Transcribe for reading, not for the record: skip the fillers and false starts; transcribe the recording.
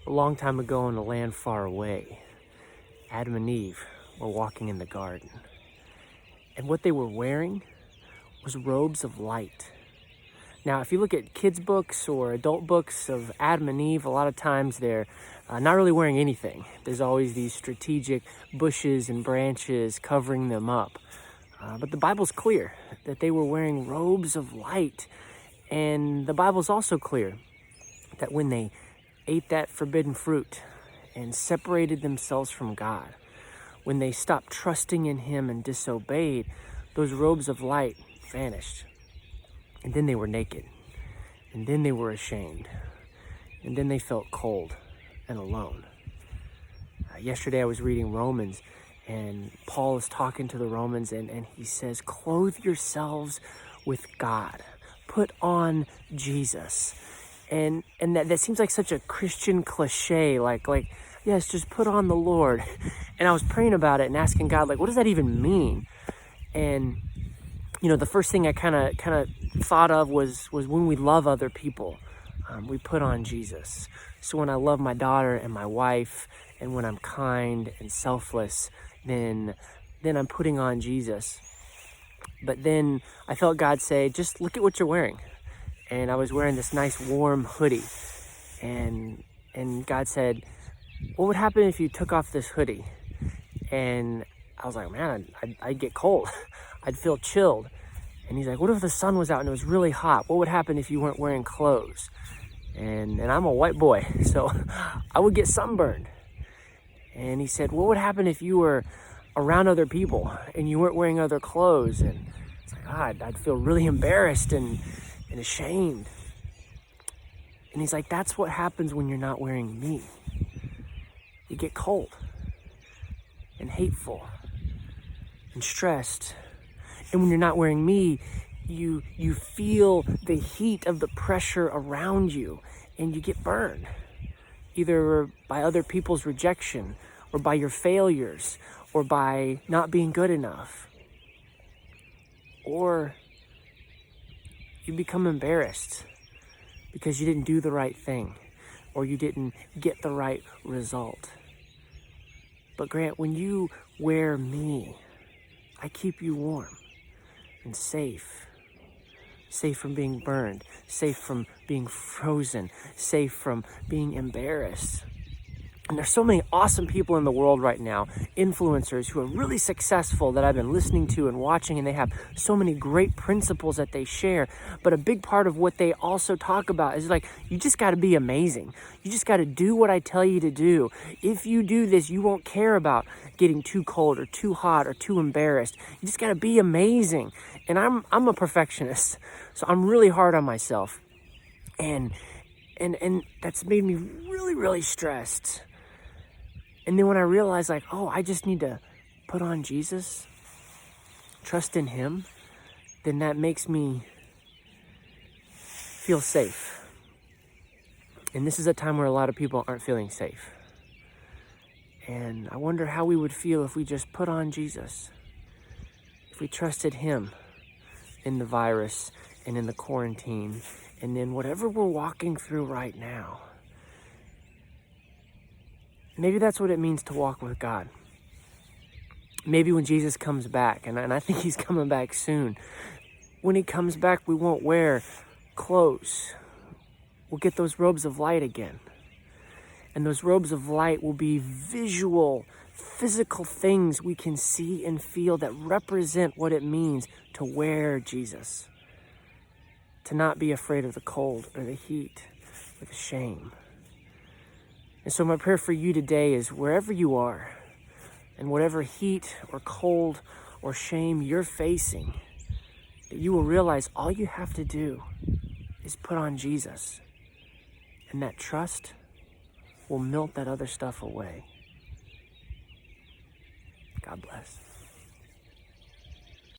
A long time ago in a land far away, Adam and Eve were walking in the garden. And what they were wearing was robes of light. Now, if you look at kids' books or adult books of Adam and Eve, a lot of times they're not really wearing anything. There's always these strategic bushes and branches covering them up. But the Bible's clear that they were wearing robes of light. And the Bible's also clear that when they ate that forbidden fruit and separated themselves from God, when they stopped trusting in Him and disobeyed, those robes of light vanished. And then they were naked. And then they were ashamed. And then they felt cold and alone. Yesterday I was reading Romans, and Paul is talking to the Romans, and he says, clothe yourselves with God. Put on Jesus. And that seems like such a Christian cliche, like, yes, just put on the Lord. And I was praying about it and asking God, what does that even mean? And, the first thing I kind of thought of was when we love other people, we put on Jesus. So when I love my daughter and my wife, and when I'm kind and selfless, then I'm putting on Jesus. But then I felt God say, just look at what you're wearing. And I was wearing this nice warm hoodie. And God said, what would happen if you took off this hoodie? And I was like, man, I'd get cold. I'd feel chilled. And he's like, what if the sun was out and it was really hot? What would happen if you weren't wearing clothes? And I'm a white boy, so I would get sunburned. And he said, what would happen if you were around other people and you weren't wearing other clothes? And it's like, I'd feel really embarrassed and ashamed. And he's like, that's what happens when you're not wearing me. You get cold and hateful and stressed. And when you're not wearing me, you feel the heat of the pressure around you, and you get burned, either by other people's rejection or by your failures or by not being good enough. Or you become embarrassed because you didn't do the right thing or you didn't get the right result. But Grant, when you wear me, I keep you warm and safe from being burned, safe from being frozen, safe from being embarrassed. And there's so many awesome people in the world right now, influencers who are really successful that I've been listening to and watching, and they have so many great principles that they share. But a big part of what they also talk about is you just got to be amazing. You just got to do what I tell you to do. If you do this, you won't care about getting too cold or too hot or too embarrassed. You just got to be amazing. And I'm a perfectionist, so I'm really hard on myself. And that's made me really, really stressed. And then when I realized, I just need to put on Jesus, trust in Him, then that makes me feel safe. And this is a time where a lot of people aren't feeling safe. And I wonder how we would feel if we just put on Jesus, if we trusted Him in the virus and in the quarantine and in whatever we're walking through right now. Maybe that's what it means to walk with God. Maybe when Jesus comes back, and I think He's coming back soon, when He comes back, we won't wear clothes. We'll get those robes of light again. And those robes of light will be visual, physical things we can see and feel that represent what it means to wear Jesus. To not be afraid of the cold or the heat or the shame. And so my prayer for you today is wherever you are and whatever heat or cold or shame you're facing, that you will realize all you have to do is put on Jesus. And that trust will melt that other stuff away. God bless.